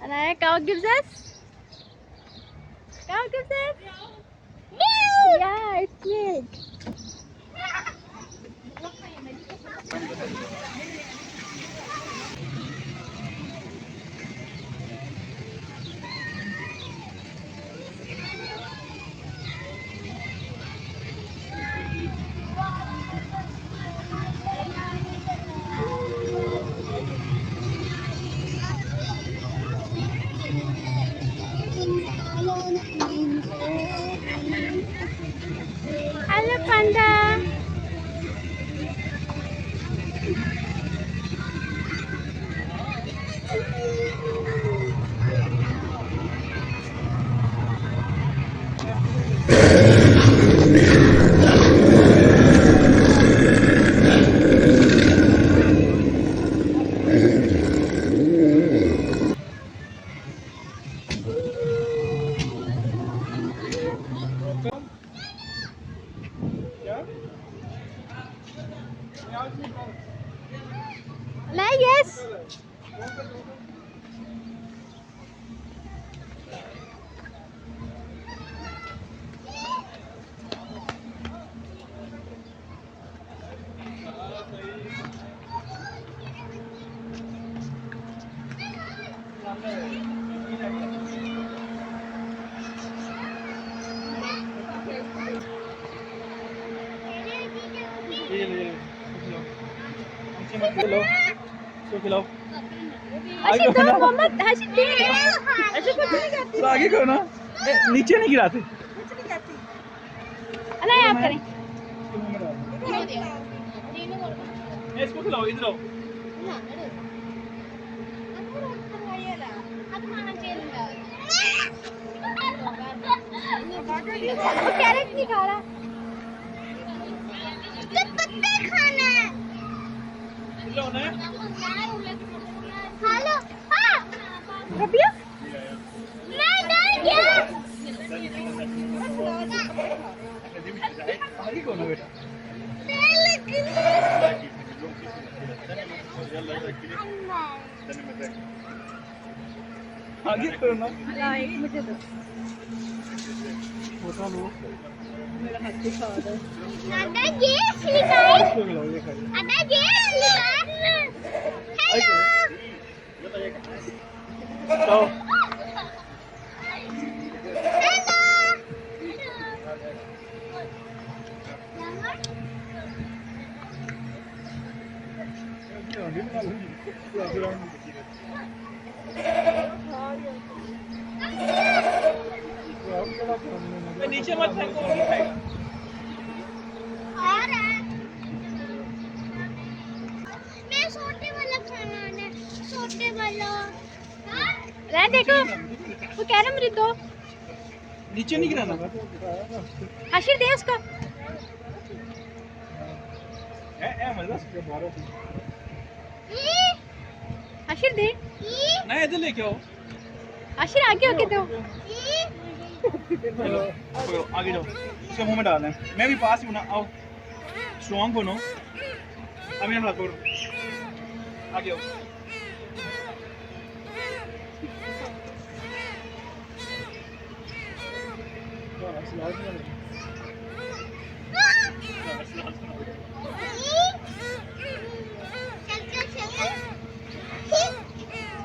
And a cow gives us? Cow gives us? Milk! Yeah, it's milk. Hello, Panda. Yes. हर्षित दो मोहम्मद हर्षित दे हर्षित कुछ नहीं करती तो आगे करो ना नीचे नहीं गिराते अल्लाह याद करें इसको खिलाओ इधर आओ वो कैरेट नहीं खा रहा पत्ते खाना है खिलाओ ना खा लो हाँ रबिया मैं डर गया आगे कौन है बेटा आगे करो ना लाइक मुझे दो फोटो लो मेरा हाथ दिखा दो दादा ये स्लीपर इसको खिलाओ ये खाइए दादा ये स्लीपर हेलो आओ नीचे मत फेंको नहीं खाएगा मैं छोटे वाला खाना है छोटे वाला रह देखो वो कह रहा मुझे दो नीचे नहीं गिराना हशीर दे उसको मजा हशीर दे ना इधर लेके आओ हशीर आगे होके दो आगे जाओ इसके मुंह में डालना है मैं भी पास ही हूँ ना आओ स्ट्रॉन्ग बनो अब मेरा हाथ पकड़ो आगे आओ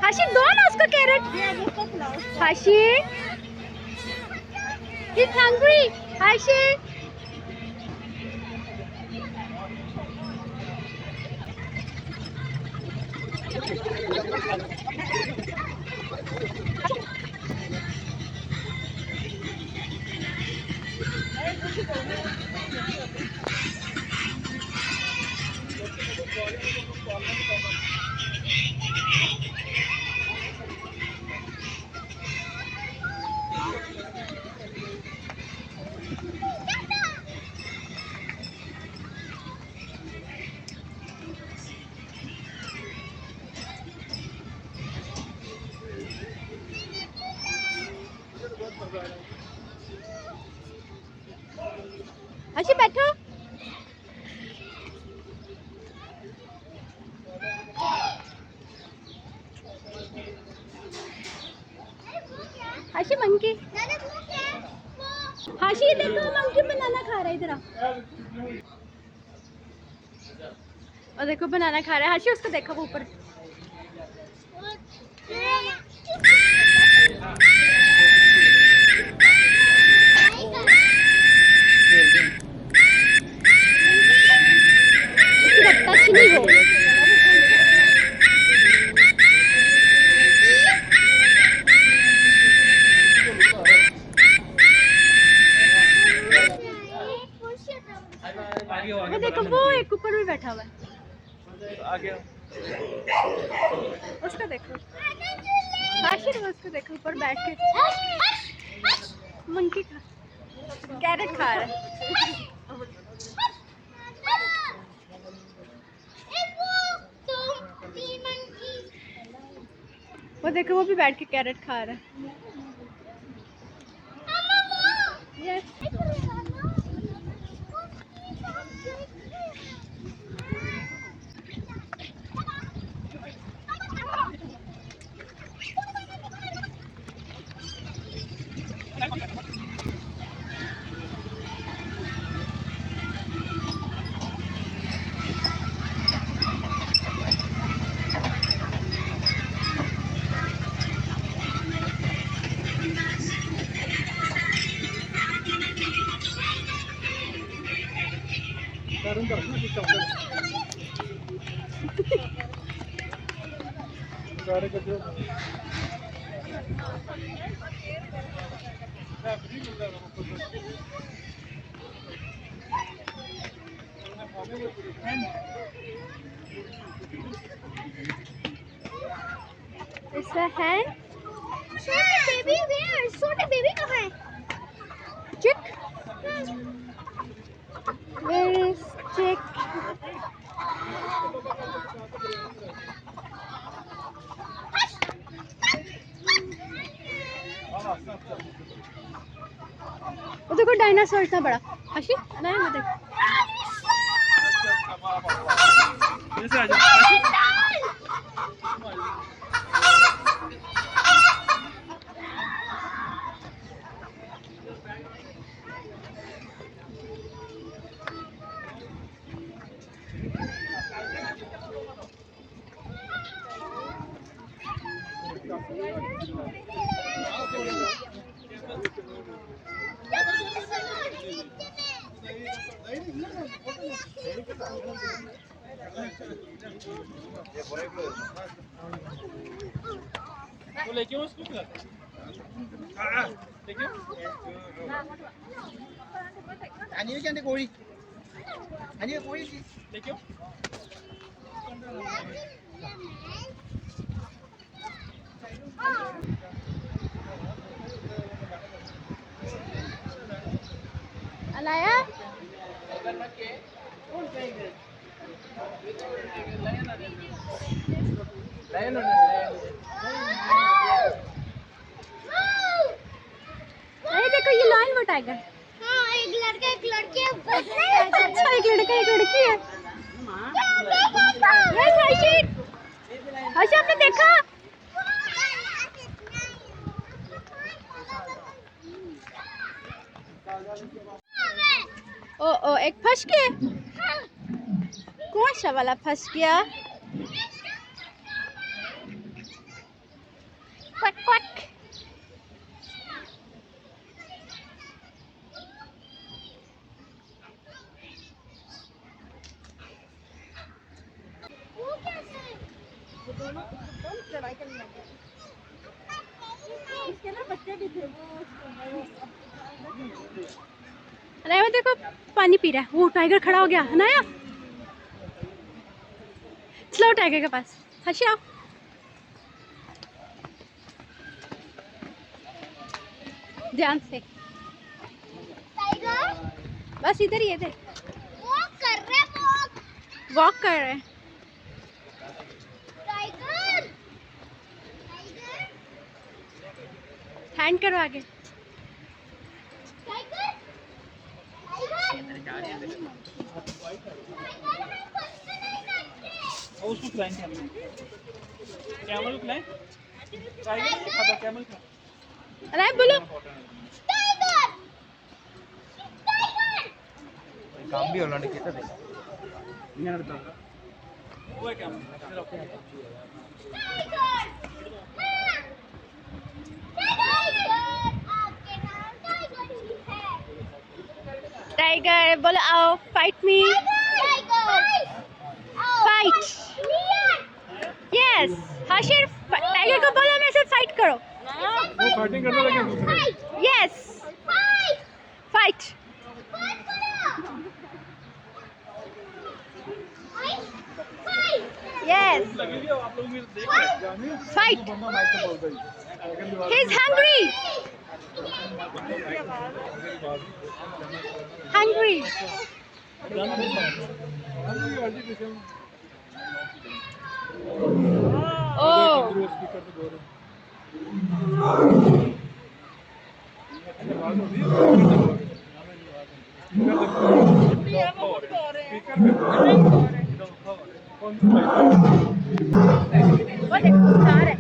हशीर दो ना उसको carat Hashir he's hungry Hashir Hashir बैठो हाशी मंकी, हाशी देखो मंकी बनाना खा रहा है इधर। और देखो बनाना खा रहा है हाशी, उसको देखो वो ऊपर। टच नहीं हो। वो देखो वो एक ऊपर भी बैठा हुआ है। आगे उसका देखो हाशिर, उसको देखो ऊपर बैठ के मंकी खा, कैरेट खा रहा है। वो देखो वो भी बैठ के कैरेट खा रहा है। यस इसका है। छोटे बेबी वेयर, छोटे बेबी कहाँ है? चिक, वेयर इज चिक? वो देखो डायनासोर इतना बड़ा। हाशी नहीं वो देखो। वो लेके उसको लेके 아니 여기 안에 고리 아니 고리지 लेके अलाया अरे देखो ये लाइन वो टाइगर। हाँ एक लड़का एक लड़की है। अच्छा एक लड़का एक लड़की है। यस हाशिर, हाशिर आपने देखा? ओ ओ एक फंस गया। कौन सा वाला फंस गया? क्वक क्वक। इसके ना बच्चे भी थे वो। अनाया देखो पानी पी रहा है। वो टाइगर खड़ा हो गया। अनाया चलो टाइगर के पास। हाशी आओ। ध्यान से। टाइगर बस इधर ही है। वॉक कर रहे हैं, वॉक कर रहे हैं। टाइगर हैंड करो आगे। टाइगर उसको खिलाएंगे कैमल को खिलाएं टाइगर नहीं खाता कैमल का अनाया बोलो काम भी होना नहीं कितना नहीं आता वो क्या टाइगर बोलो आओ fight me fight yes Hashir tiger को बोलो मेरे साथ फाइट करो वो फाइटिंग करने लगे दूसरे यस फाइट यस आप लोग देख रहे हैं फाइट बंदा माइक पे बोल रही he is hungry hungry oh वो देखो कार है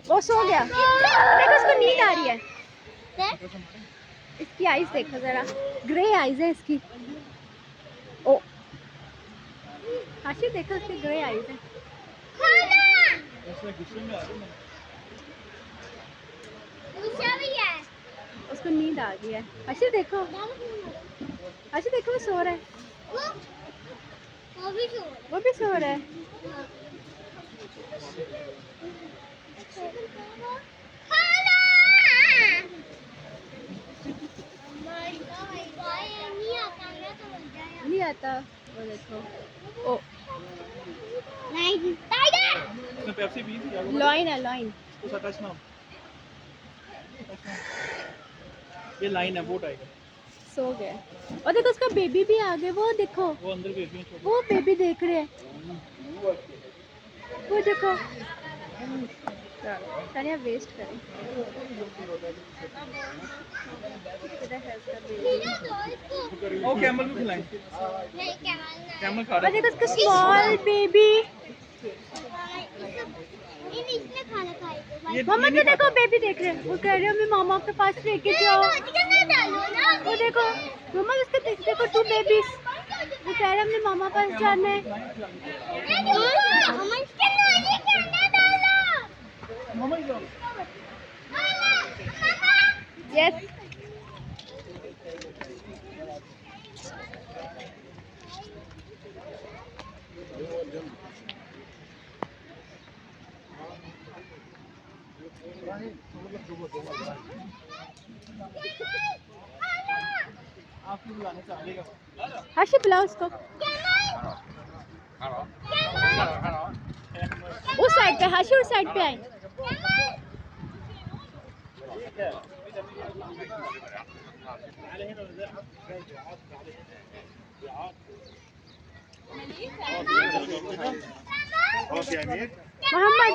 वो सो गया देखो उसको नींद आ रही है इसकी आईज देखो जरा ग्रे आईज है इसकी ओ हाशिर देखो उसकी ग्रे आईज है उसको नींद आ गई है हाशिर देखो वो सो रहा है वो भी सो रहा है नहीं आता वो देखो ओ उसने पेप्सी पी थी लॉइन है लॉइन उसका टच ना ये लाइन है वो टाइगर सो गए और देखो उसका बेबी भी आ गया वो देखो वो अंदर बेबी है छोटा वो बेबी देख रहे हैं वो देखो तानिया वेस्ट करें ओ कैमल भी खिलाएं कैमल खा और रहा है देखो उसका स्मॉल बेबी मम्मा तो देखो बेबी देख रहे हैं वो कह रहे हैं मैं मामा के पास लेके जाओ वो देखो मम्मा उसके देखो 2 बेबीज वो कह रहे हैं हमने मामा पास जाना है मम्मा ही जाओ यस आपको बुलाने से आएगा हाशिर बुलाओ उसको उस साइड पे हाशिर उस साइड पे आए मोहम्मद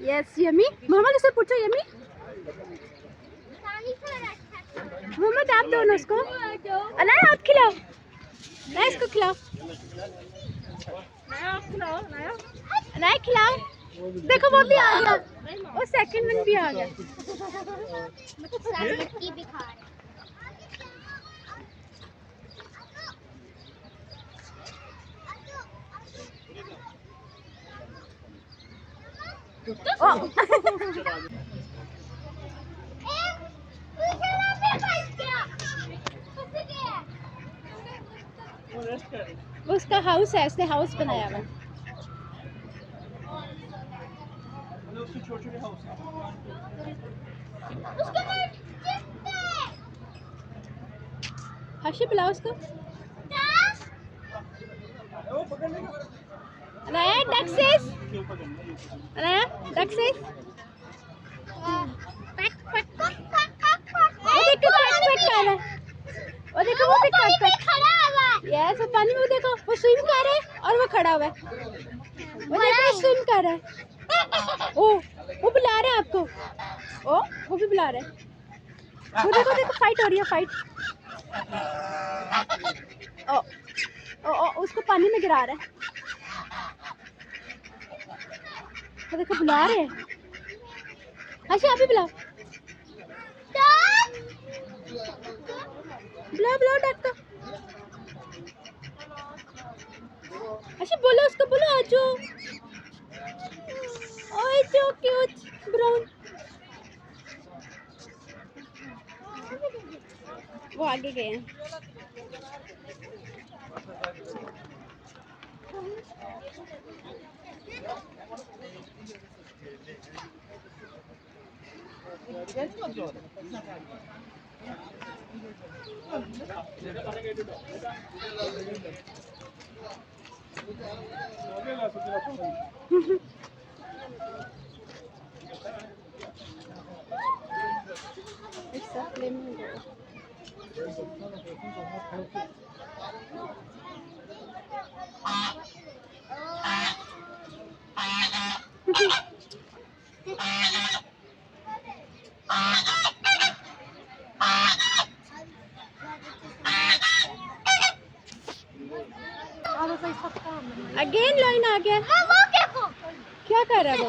यस यमी मोहम्मद उससे पूछो यमी मोहम्मद आप दो ना उसको, अनाया आप खिलाओ, अनाया इसको खिलाओ, अनाया खिलाओ। देखो वो भी आ गया, वो सेकंड वन भी आ गया। उसका हाउस है, उसने हाउस बनाया हुआ। छोटे हाउस हाशिर बुलाओ उसको। अनाया डक्सिस, अनाया डक्सिस। वो देखो पैक पैक कर रहा है, वो देखो वो भी पैक पैक खड़ा हुआ है। यस वो पानी में, वो देखो वो स्विम कर रहा है और वो खड़ा हुआ है। वो देखो स्विम कर रहा है। ओ वो बुला रहा है आपको, ओ वो भी बुला रहा है। वो देखो देखो फाइट हो रही है, फाइट। ओ ओ ओ उसको पानी में गिरा रहा है। वो देखो बुला रहे हैं। अच्छा अभी बुलाओ, बुलाओ बुलाओ डक को। अच्छा बोलो उसको, बोलो आजो। ओए सो क्यूट ब्राउन। वो आगे गए हैं। It's a flamingo. Again line आ गया। क्या कर रहा है वो?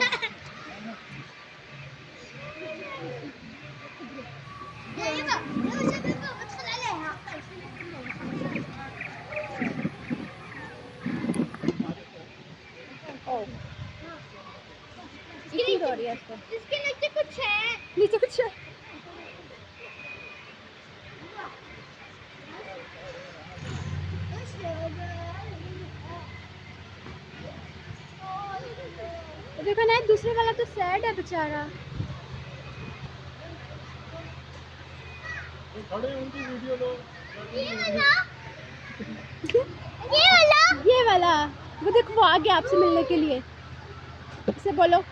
हो रही है इसको। इसके नीचे कुछ है, नीचे कुछ है। देखो ना दूसरे वाला तो सैड है बेचारा। उनकी वीडियो लो। ये वाला वो देखो वो आ गया आपसे मिलने के लिए। इसे बोलो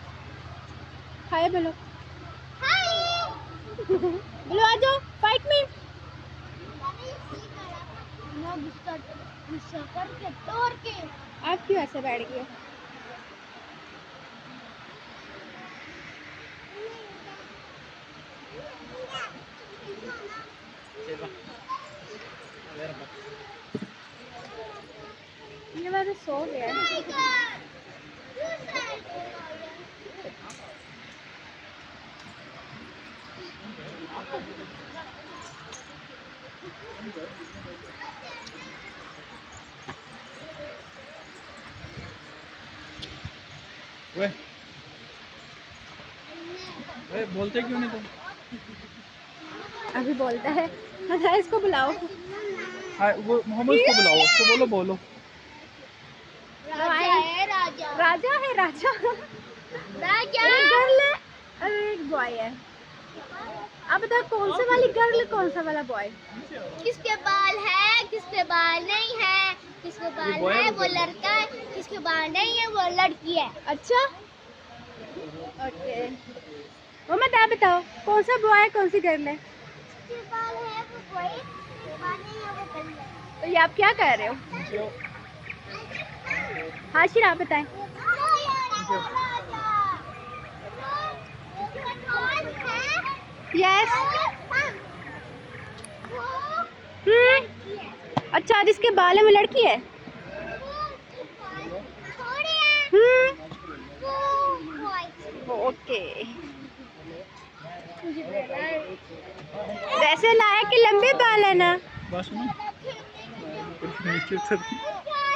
हाय, बोलो बोलो आ जाओ फाइट में। आप क्यों ऐसे बैठ गए? ये वाला सो गया है। वे बोलते क्यों नहीं तुम? अभी बोलता है। अच्छा इसको बुलाओ। हाँ वो मोहम्मद को बुलाओ, उसको बोलो बोलो। राजा है, राजा राजा है, राजा राजा एक गर्ल है और एक बॉय है। अब बताओ कौन सा वाली गर्ल कौन सा वाला बॉय? किसके बाल है, किसके बाल नहीं है, किसके बाल है वो लड़का है, किसके बाल नहीं है वो लड़की है। अच्छा ओके मोहम्मद आप बताओ कौन सा बॉय है कौन सी गर्ल है? किसके बाल है वो बॉय, किसके बाल नहीं है वो गर्ल है। तो ये आप क्या कर रहे हो? हाशिर आप बताएं। यस अच्छा, जिसके बाल है वो लड़की है? ओके। वैसे लाया कि लंबे बाल है ना? बस सुनो,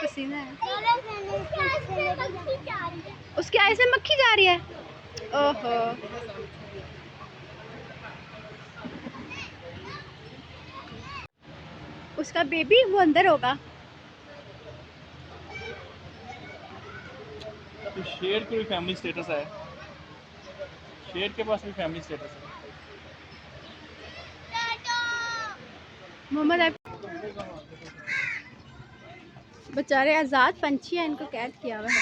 पसीना है। उसके आई से मक्खी जा रही है। ओहो। उसका बेबी वो अंदर होगा। तो शेर को भी फैमिली स्टेटस है, शेर के पास भी फैमिली स्टेटस है। मोहम्मद बेचारे आज़ाद पंछी हैं, इनको कैद किया हुआ है।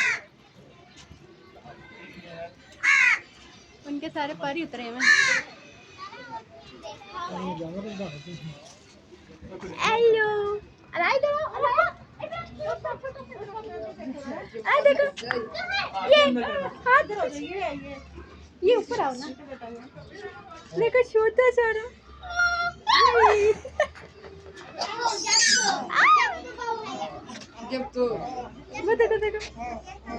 उनके सारे पर ही उतरे हुए हैं। हेलो, देखो ये ऊपर आओ ना, देखो छोटा सारा। जब तो वो देखो देखो,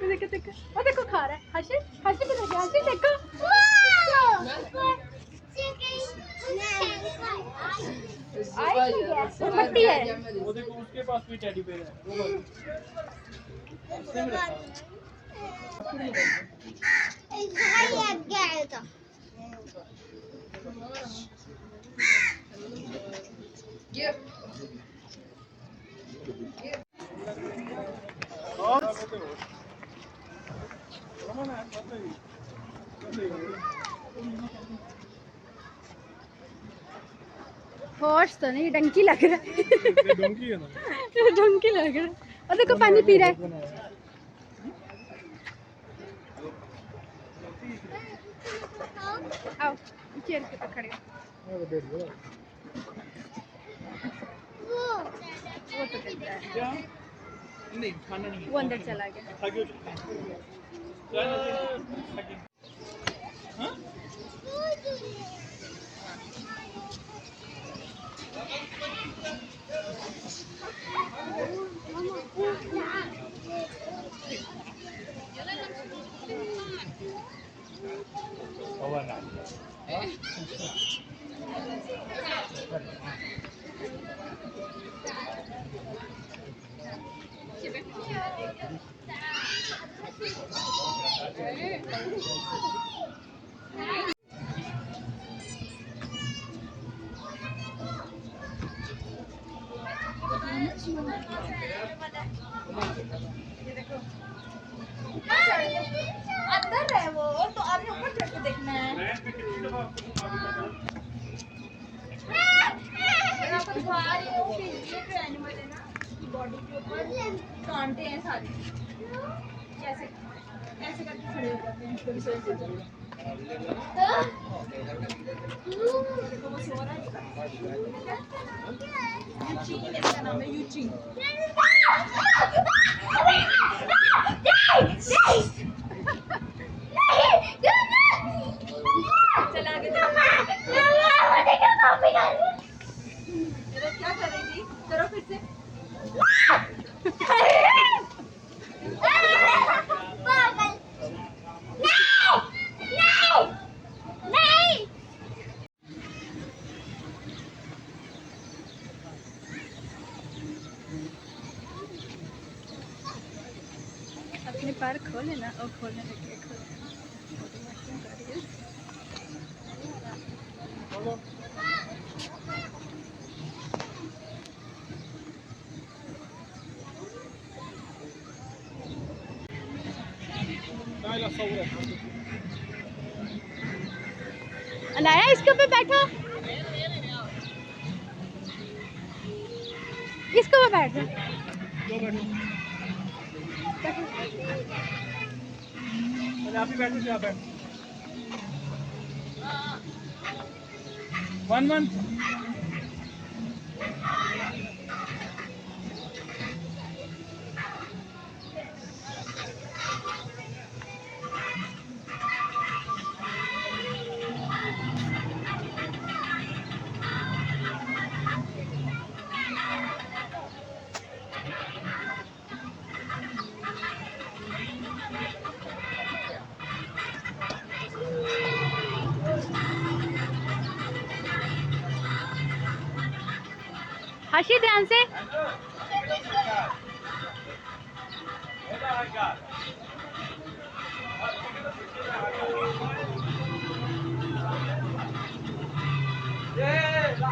देखो देखो, वो देखो खा रहा है। हर्षित, हर्षित को देखो, हर्षित देखो। वो पट्टी है। वो देखो उसके पास भी टेडी बेयर है, वो उसने भी रखा है। और हॉर्स तो नहीं, डंकी लग रहा है। ये डोंकी है ना, डंकी लग रहा है। और देखो पानी पी रहा है। आओ चेयर के ऊपर खड़े हो। वो तो चल रहा है। क्या? नहीं खाना नहीं है। वो अंदर चला गया। आगे हो चुका है। आगे। हाँ? अंदर है वो, तो आपने ऊपर चढ़ के देखना है। आपको दिखा रही हूँ कि ये जो एनिमल है ना, इसकी बॉडी के ऊपर कांटे हैं सारे। कैसे ऐसे करके खड़े हो जाते हैं इसको भी सोच सकते हैं। देखो वो सो रहा है। यूचिंग इसका नाम है, यूचिंग। चला आगे क्या करेंगी, करो फिर से। अपने पैर खोले ना, और खोलने लगे अनाया, इसके ऊपर बैठो, इसके ऊपर बैठ जाओ। आप ही बैठो, आप बैठो। 1 month। हशी ध्यान से।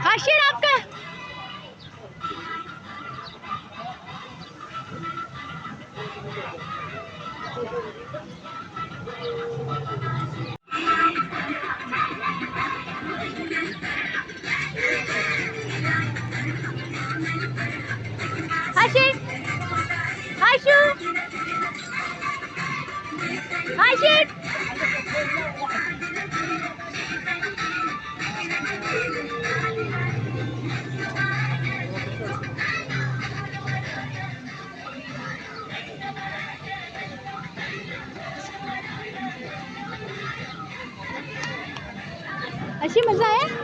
हशीर आपका हशीर हशू हशीर हशी मजा आया।